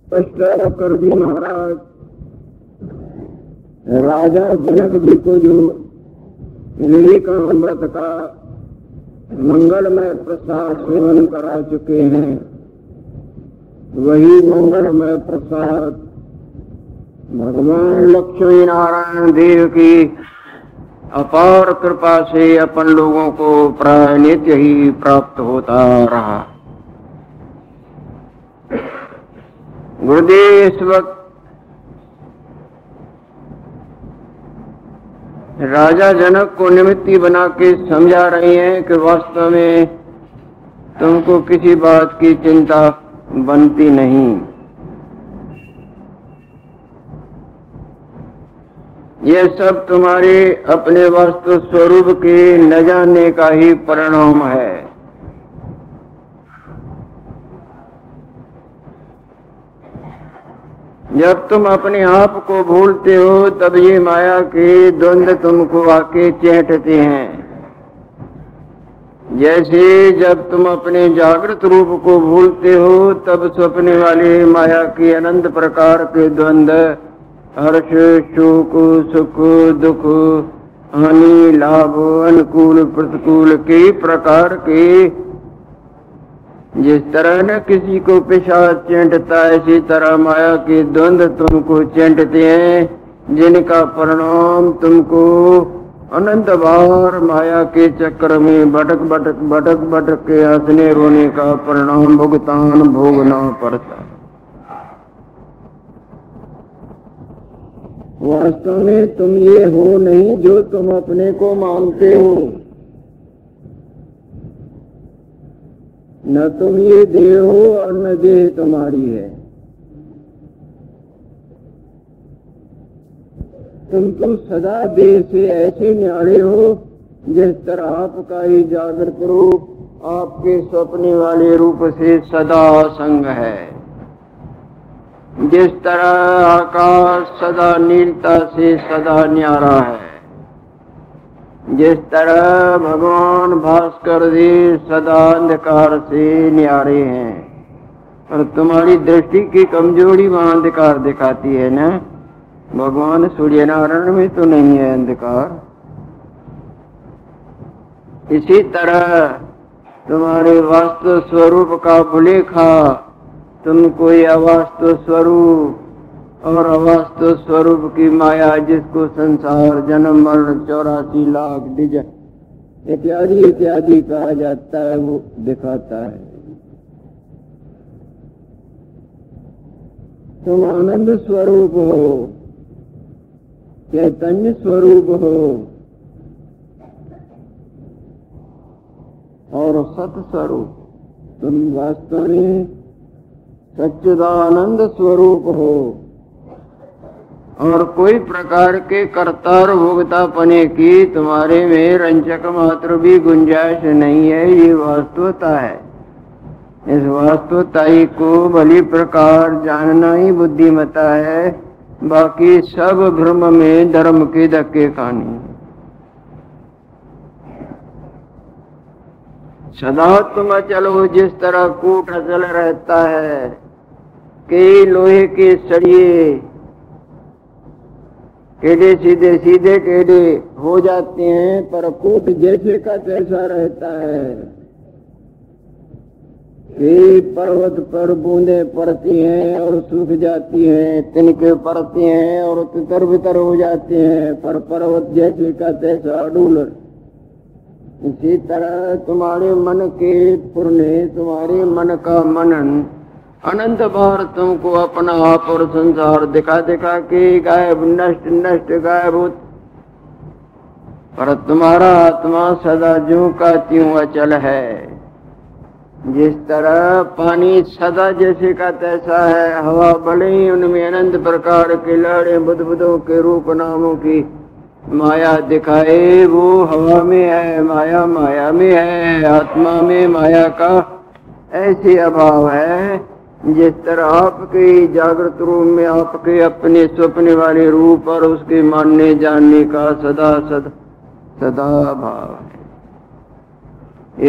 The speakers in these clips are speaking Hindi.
स्पष्ट कर दी महाराज। राजा जनक जी को जो नीलिकाम्बरत का मंगलमय प्रसाद सेवन करा चुके हैं, वही मंगलमय प्रसाद भगवान लक्ष्मी नारायण देव की अपार कृपा से अपन लोगों को प्राय नित्य ही प्राप्त होता रहा। गुरुदेव इस वक्त राजा जनक को निमित्ती बना के समझा रही हैं कि वास्तव में तुमको किसी बात की चिंता बनती नहीं। यह सब तुम्हारे अपने वास्तु स्वरूप के न जानने का ही परिणाम है। जब तुम अपने आप को भूलते हो तब ये माया के द्वंद्व तुमको आके चेटते हैं। जैसे जब तुम अपने जागृत रूप को भूलते हो तब स्वप्न वाले माया के अनंत प्रकार के द्वंद्व, हर्ष, शोक, सुख, दुख, हानि, लाभ, अनुकूल, प्रतिकूल कई प्रकार के, जिस तरह न किसी को पिशाच चेंटता है, इसी तरह माया के द्वंद्व तुमको चेंटते हैं, जिनका परिणाम तुमको अनंत बार माया के चक्र में भटक भटक भटक भटक के हंसने रोने का परिणाम भुगतान भोगना पड़ता। वास्तव में तुम ये हो नहीं जो तुम अपने को मानते हो, न तुम ये देह हो और न देह तुम्हारी है। तुम तो सदा देह से ऐसे न्यारे हो जिस तरह आपका ही जागृत रूप आपके स्वप्न वाले रूप से सदा संग है। जिस तरह आकाश सदा नीलता से सदा न्यारा है, जिस तरह भगवान भास्कर जी सदा अंधकार से न्यारे हैं, और तुम्हारी दृष्टि की कमजोरी वहां अंधकार दिखाती है ना। भगवान सूर्य नारायण में तो नहीं है अंधकार। इसी तरह तुम्हारे वास्तु स्वरूप का भुलेखा तुम कोई अवास्तु स्वरूप और अवास्तु स्वरूप की माया, जिसको संसार जन्म मरण 84 लाख डिजन इत्यादि इत्यादि कहा जाता है, वो दिखाता है। तुम आनंद स्वरूप हो, चैतन्य स्वरूप हो और सत स्वरूप। तुम वास्तव में सच्चिदानंद स्वरूप हो और कोई प्रकार के कर्ता और भोक्ता पने की तुम्हारे में रंचक मात्र भी गुंजाइश नहीं है। ये वास्तवता है। इस वास्तवताई को भली प्रकार जानना ही बुद्धिमता है। बाकी सब भ्रम में धर्म के धक्के खानी। सदा तुम अचल हो, जिस तरह कूट अचल रहता है। कई लोहे के सरिये टेढ़े सीधे सीधे टेढ़े हो जाते हैं, पर कूट जैसे का तैसा रहता है। कई पर्वत पर बूंदे पड़ती हैं और सूख जाती हैं, तिनके पड़ते हैं और तितर बितर हो जाते हैं, पर पर्वत जैसे का तैसा अडूल। इसी तरह तुम्हारे मन के पुरने, तुम्हारे मन का मनन अनंत बार तुमको अपना आप और संसार दिखा दिखा के गायब नष्ट नष्ट गायब हो, पर तुम्हारा आत्मा सदा ज्यों का त्यों अचल है। जिस तरह पानी सदा जैसे का तैसा है, हवा भले ही उनमें अनंत प्रकार के लहरें बुदबुदों के रूप नामों की माया दिखाए, वो हवा में है, माया माया में है, आत्मा में माया का ऐसे अभाव है। जिस तरह आपके जागृत रूप में आपके अपने स्वप्न वाले रूप और उसके मानने जानने का सदा सदा सदा भाव है।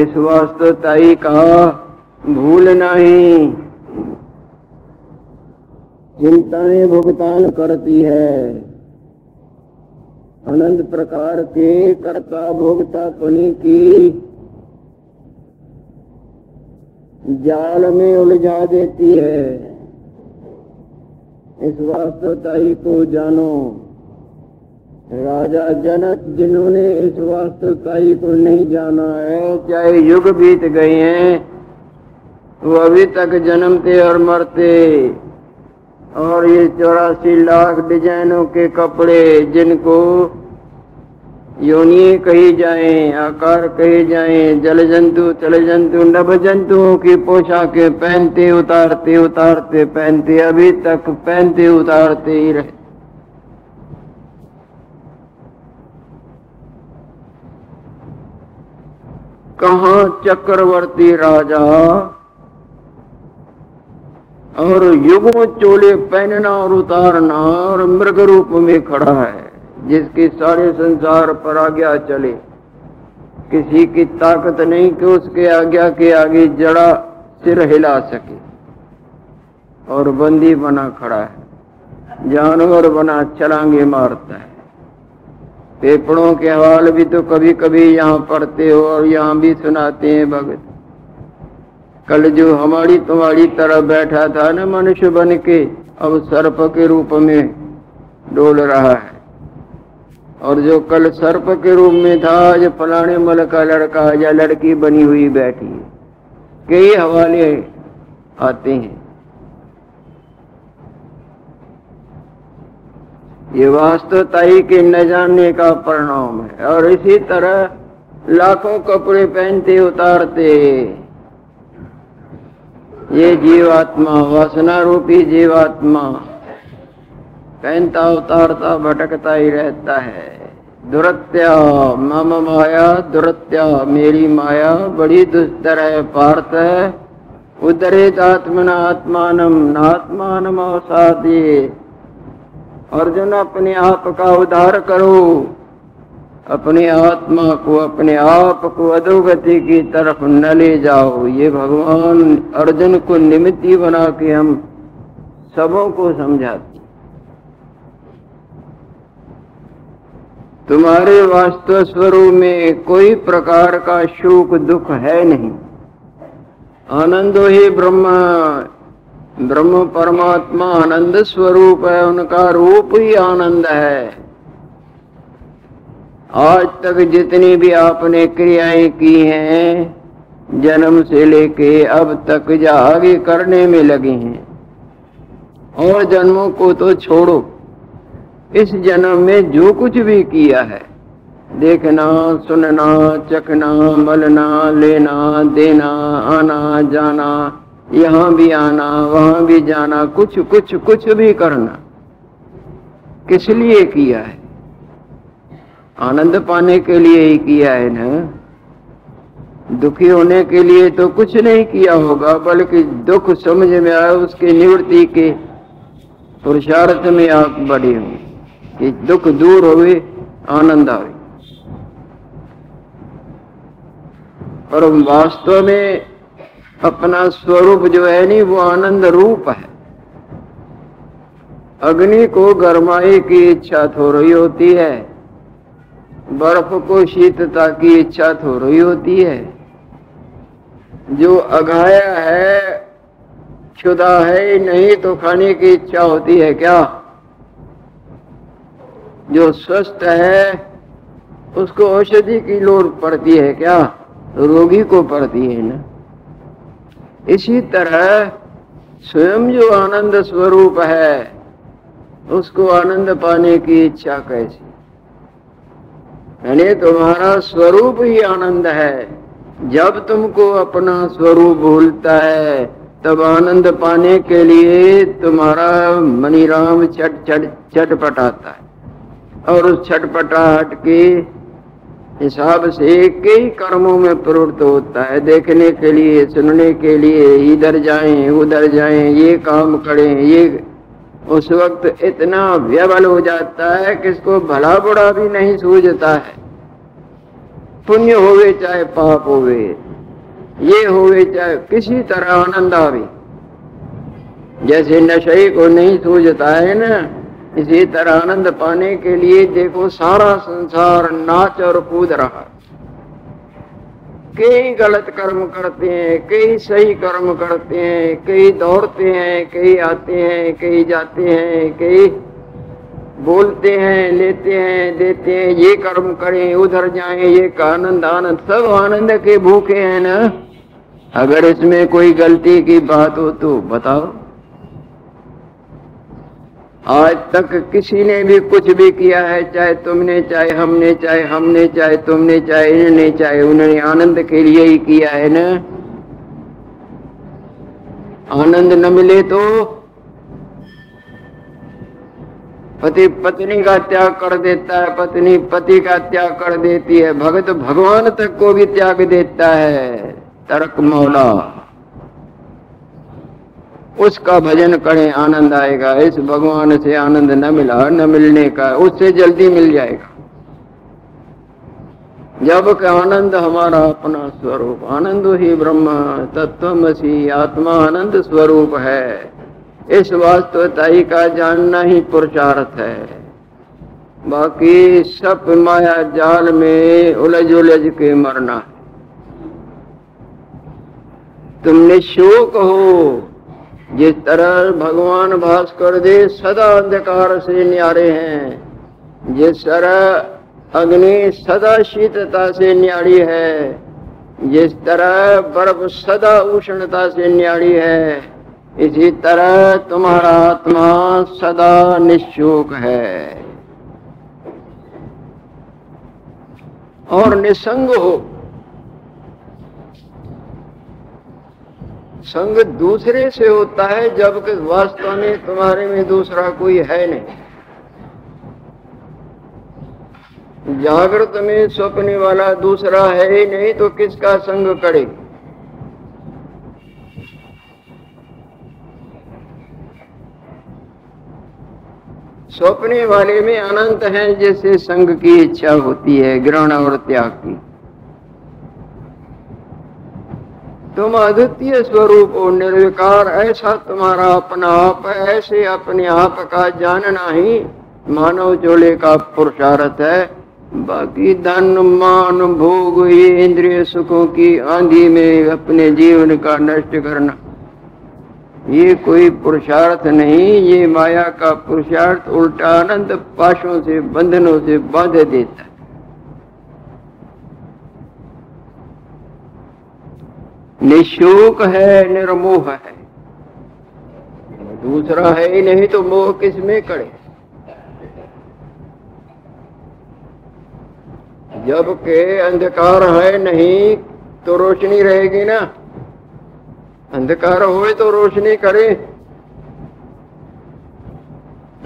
इस वास्तवताई का भूलना ही चिंताएं भुगतान करती है। अनंत प्रकार के कर्ता भोक्तापनी की जाल में उलझा देती है। इस वास्तवताई को जानो। राजा जनक जिन्होंने इस वास्तवताई को नहीं जाना है, चाहे युग बीत गए हैं, वो अभी तक जन्मते और मरते। और ये 84 लाख डिजाइनों के कपड़े, जिनको योनि कही जाएं, आकार कहे जाएं, जल जंतु, तल जंतु, नभ जंतुओं की पोशाकें पहनते उतारते उतारते पहनते, अभी तक पहनते उतारते ही रहे। कहाँ चक्रवर्ती राजा और युगों चोले पहनना और उतारना और मृग रूप में खड़ा है, जिसके सारे संसार पर आज्ञा चले। किसी की ताकत नहीं कि उसके आज्ञा के आगे जड़ा सिर हिला सके। और बंदी बना खड़ा है, जानवर बना छलांगे मारता है। पेपड़ों के हवाल भी तो कभी कभी यहाँ पढ़ते हो और यहाँ भी सुनाते हैं भगत। कल जो हमारी तुम्हारी तरह बैठा था न मनुष्य बन के, अब सर्प के रूप में डोल रहा है। और जो कल सर्प के रूप में था, आज फलाने मल का लड़का या लड़की बनी हुई बैठी है। कई हवाले आते हैं। ये वास्तवताई के न जानने का परिणाम है। और इसी तरह लाखों कपड़े पहनते उतारते ये जीवात्मा, वासना रूपी जीवात्मा, पहनता उतारता भटकता ही रहता है। दुरत्या मम माया दुरत्या, मेरी माया बड़ी दुस्तर है पार्थ। उदरेत आत्मना आत्मानम नात्मानम अवसादे। अर्जुन, अपने आप का उद्धार करो, अपने आत्मा को, अपने आप को अधोगति की तरफ न ले जाओ। ये भगवान अर्जुन को निमित्ती बना के हम सबों को समझाते। तुम्हारे वास्तव स्वरूप में कोई प्रकार का शोक दुख है नहीं। आनंदो ही ब्रह्म, ब्रह्म परमात्मा आनंद स्वरूप है, उनका रूप ही आनंद है। आज तक जितनी भी आपने क्रियाएं की हैं, जन्म से लेके अब तक या आगे करने में लगी हैं, और जन्मों को तो छोड़ो, इस जन्म में जो कुछ भी किया है, देखना, सुनना, चखना, मलना, लेना, देना, आना जाना, यहाँ भी आना, वहां भी जाना, कुछ कुछ कुछ भी करना, किस लिए किया है? आनंद पाने के लिए ही किया है ना। दुखी होने के लिए तो कुछ नहीं किया होगा, बल्कि दुख समझ में आए उसके निवृत्ति के पुरुषार्थ में आप बढ़े हो कि दुख दूर होवे, आनंद आवे। और वास्तव में अपना स्वरूप जो है नहीं, वो आनंद रूप है। अग्नि को गरमाई की इच्छा हो रही होती है, बर्फ को शीतता की इच्छा हो रही होती है। जो अघाया है, क्षुधा है नहीं, तो खाने की इच्छा होती है क्या? जो स्वस्थ है उसको औषधि की लोड़ पड़ती है क्या? रोगी को पड़ती है ना। इसी तरह स्वयं जो आनंद स्वरूप है, उसको आनंद पाने की इच्छा कैसी? यानी तुम्हारा स्वरूप ही आनंद है। जब तुमको अपना स्वरूप भूलता है, तब आनंद पाने के लिए तुम्हारा मनीराम छटपटाता है। और उस छटपटाहट के हिसाब से कई कर्मों में प्रवृत्त होता है, देखने के लिए, सुनने के लिए, इधर जाएं उधर जाएं, ये काम करें, ये। उस वक्त इतना व्यवल हो जाता है कि इसको भला बुरा भी नहीं सूझता है। पुण्य होवे चाहे पाप होवे, ये होवे चाहे किसी तरह आनंद आवे, जैसे नशे को नहीं सूझता है ना, इसी तरह आनंद पाने के लिए देखो सारा संसार नाच और कूद रहा। कई गलत कर्म करते हैं, कई सही कर्म करते हैं, कई दौड़ते हैं, कई आते हैं, कई जाते हैं, कई बोलते हैं, लेते हैं, देते हैं, ये कर्म करें, उधर जाएं, ये का आनंद आनंद, सब आनंद के भूखे हैं ना। अगर इसमें कोई गलती की बात हो तो बताओ। आज तक किसी ने भी कुछ भी किया है, चाहे तुमने, चाहे हमने, चाहे हमने, चाहे तुमने, चाहे इन्होंने, चाहे उन्होंने, आनंद के लिए ही किया है ना। आनंद न मिले तो पति पत्नी का त्याग कर देता है, पत्नी पति का त्याग कर देती है, भगत भगवान तक को भी त्याग देता है। तरक मौला, उसका भजन करें, आनंद आएगा। इस भगवान से आनंद न मिला, न मिलने का, उससे जल्दी मिल जाएगा। जब कि आनंद हमारा अपना स्वरूप, आनंद ही ब्रह्म तत्वमसि, आत्मा आनंद स्वरूप है। इस वास्तवताई का जानना ही पुरुषार्थ है। बाकी सब माया जाल में उलझ उलझ के मरना है। तुम निशोक हो, जिस तरह भगवान भास्कर दे सदा अंधकार से न्यारे हैं, जिस तरह अग्नि सदा शीतलता से न्यारी है, जिस तरह बर्फ सदा उष्णता से न्यारी है, इसी तरह तुम्हारा आत्मा सदा निशोक है और निसंग हो। संग दूसरे से होता है, जबकि वास्तव में तुम्हारे में दूसरा कोई है नहीं। जागृत में स्वप्न वाला दूसरा है ही नहीं, तो किसका संग करे। स्वप्ने वाले में अनंत है, जैसे संग की इच्छा होती है, ग्रहण और त्याग की। तुम अद्वितीय स्वरूप हो, निर्विकार, ऐसा तुम्हारा अपना आप है। ऐसे अपने आप का जानना ही मानव चोले का पुरुषार्थ है। बाकी धन मान भोग, ये इंद्रिय सुखों की आंधी में अपने जीवन का नष्ट करना, ये कोई पुरुषार्थ नहीं। ये माया का पुरुषार्थ उल्टा आनंद पाशों से, बंधनों से बांध देता है। निशोक है, निर्मोह है, दूसरा है ही नहीं, तो मोह किस में करे। जबकि अंधकार है नहीं तो रोशनी रहेगी ना। अंधकार होए तो रोशनी करें,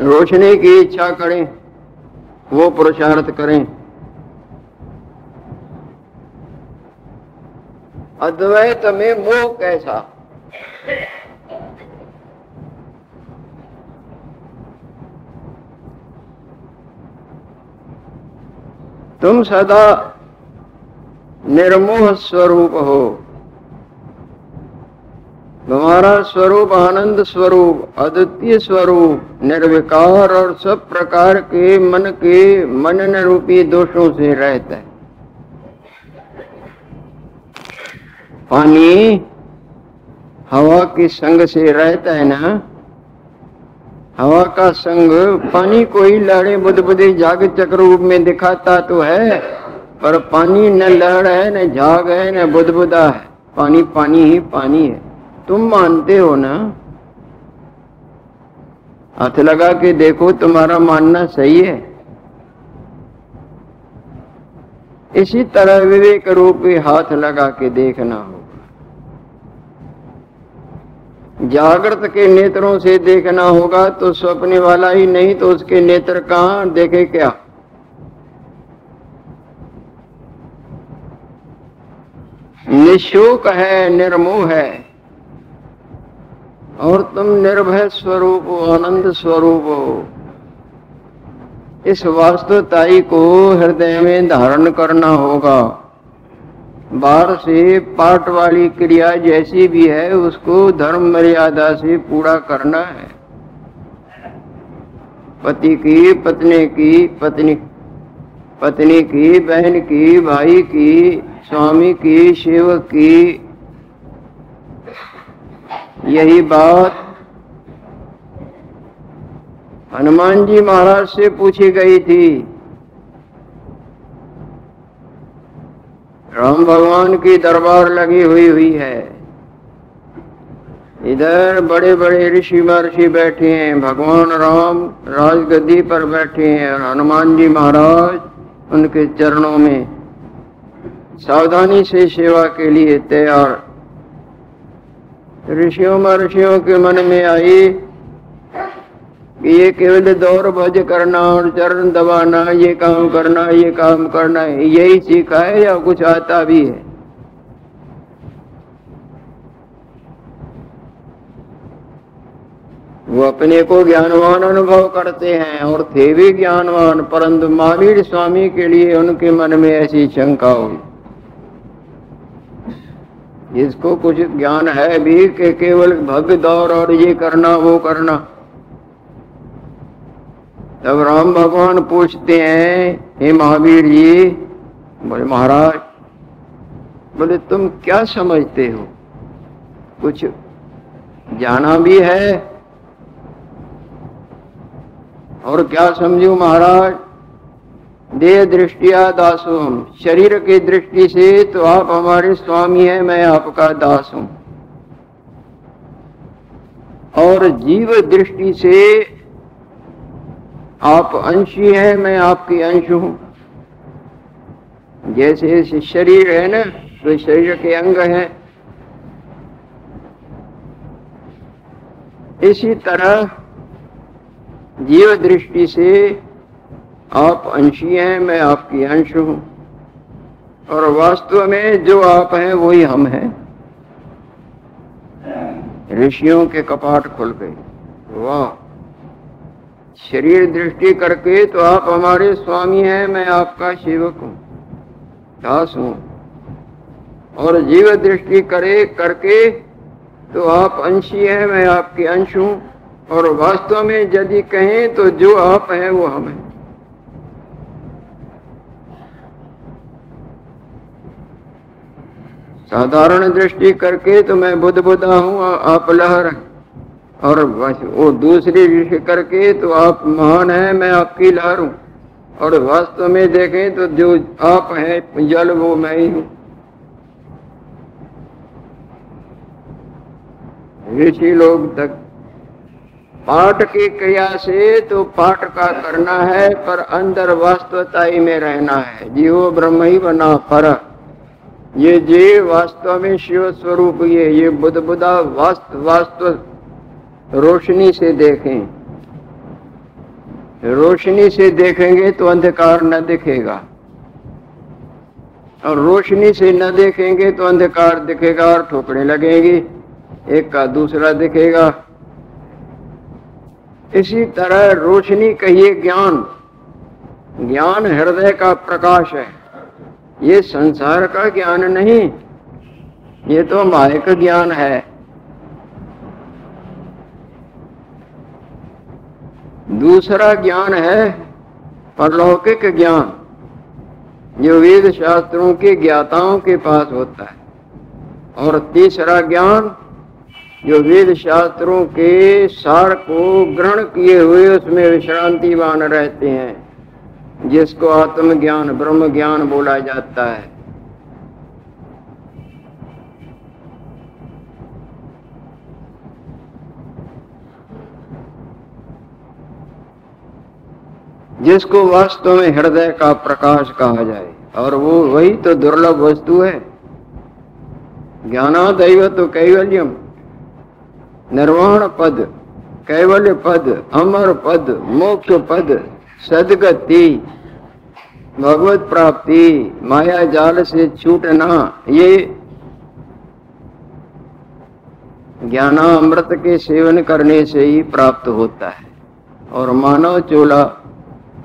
रोशनी की इच्छा करें, वो पुरुषार्थ करें। अद्वैत में मोह कैसा? तुम सदा निर्मोह स्वरूप हो। तुम्हारा स्वरूप आनंद स्वरूप, अद्वितीय स्वरूप, निर्विकार और सब प्रकार के मन के मनन रूपी दोषों से रहता है। पानी हवा के संग से रहता है ना। हवा का संग पानी को ही लहरें बुदबुदे झाग चक्र रूप में दिखाता तो है, पर पानी न लहर है, न झाग है, न बुदबुदा है। पानी पानी ही पानी है। तुम मानते हो ना? हाथ लगा के देखो, तुम्हारा मानना सही है। इसी तरह विवेक रूपी हाथ लगा के देखना होगा। जागृत के नेत्रों से देखना होगा तो स्वप्न वाला ही नहीं, तो उसके नेत्र कहां देखे क्या? निशोक है, निर्मोह है, और तुम निर्भय स्वरूप हो, आनंद स्वरूप हो। इस वास्तवताई को हृदय में धारण करना होगा। बाहर से पाठ वाली क्रिया जैसी भी है उसको धर्म मर्यादा से पूरा करना है। पति की, पत्नी की, पत्नी की, बहन की, भाई की, स्वामी की, सेवक की, यही बात हनुमान जी महाराज से पूछी गई थी। राम भगवान की दरबार लगी हुई है, इधर बड़े बड़े ऋषि महर्षि बैठे हैं, भगवान राम राजगद्दी पर बैठे हैं और हनुमान जी महाराज उनके चरणों में सावधानी से सेवा के लिए तैयार। ऋषियों महर्षियों के मन में आई कि ये केवल दौड़ भज करना और चरण दबाना, ये काम करना, ये काम करना, यही सीखा है या कुछ आता भी है? वो अपने को ज्ञानवान अनुभव करते हैं और थे भी ज्ञानवान, परंतु महावीर स्वामी के लिए उनके मन में ऐसी शंका हुई, इसको कुछ ज्ञान है भी कि केवल भग दौड़ और ये करना वो करना। तब राम भगवान पूछते हैं, हे महावीर जी, बोले महाराज, बोले तुम क्या समझते हो? कुछ जाना भी है और क्या समझू महाराज? देह दृष्टिया दासो हम, शरीर की दृष्टि से तो आप हमारे स्वामी हैं, मैं आपका दास हूं, और जीव दृष्टि से आप अंशी हैं, मैं आपकी अंश हूं। जैसे शरीर है ना, तो शरीर के अंग हैं, इसी तरह जीव दृष्टि से आप अंशी हैं, मैं आपकी अंश हूं, और वास्तव में जो आप हैं वही हम हैं। ऋषियों के कपाट खुल गए। वाह, शरीर दृष्टि करके तो आप हमारे स्वामी हैं, मैं आपका सेवक हूं, दास हूं, और जीव दृष्टि करके तो आप अंशी हैं, मैं आपके अंश हूं, और वास्तव में यदि कहें तो जो आप हैं वो हम हैं। साधारण दृष्टि करके तो मैं बुद्धा हूं, आप लहर, और वो दूसरी दृष्टि करके तो आप महान हैं, मैं आपकी लहर हूं, और वास्तव में देखें तो जो आप हैं जल वो मैं ही हूं। ऋषि लोग तक पाठ की क्रिया से तो पाठ का करना है, पर अंदर वास्तवताई में रहना है। जीवो ब्रह्म ही बना पर, ये जीव वास्तव में शिव स्वरूप ये बुद्धा वास्तव रोशनी से देखें, रोशनी से देखेंगे तो अंधकार न दिखेगा, और रोशनी से न देखेंगे तो अंधकार दिखेगा और ठोकने लगेंगी, एक का दूसरा दिखेगा। इसी तरह रोशनी कहिए ज्ञान, ज्ञान हृदय का प्रकाश है, ये संसार का ज्ञान नहीं, ये तो मायिक ज्ञान है। दूसरा ज्ञान है परलौकिक ज्ञान, जो वेद शास्त्रों के ज्ञाताओं के पास होता है, और तीसरा ज्ञान जो वेद शास्त्रों के सार को ग्रहण किए हुए उसमें विश्रांतिवान रहते हैं, जिसको आत्मज्ञान ब्रह्म ज्ञान बोला जाता है। जिसको वास्तव में हृदय का प्रकाश कहा जाए, और वो वही तो दुर्लभ वस्तु है। ज्ञानादैव तो कैवल्यम, निर्वाण पद, कैवल्य पद, अमर पद, मोक्ष पद, सदगति, भगवत प्राप्ति, माया जाल से छूटना, ये ज्ञानामृत के सेवन करने से ही प्राप्त होता है। और मानव चोला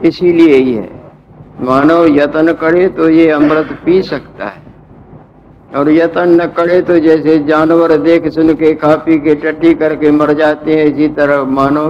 इसीलिए ही है, मानव यत्न करे तो ये अमृत पी सकता है, और यतन न करे तो जैसे जानवर देख सुन के खा पी के टट्टी करके मर जाते हैं, इसी तरह मानव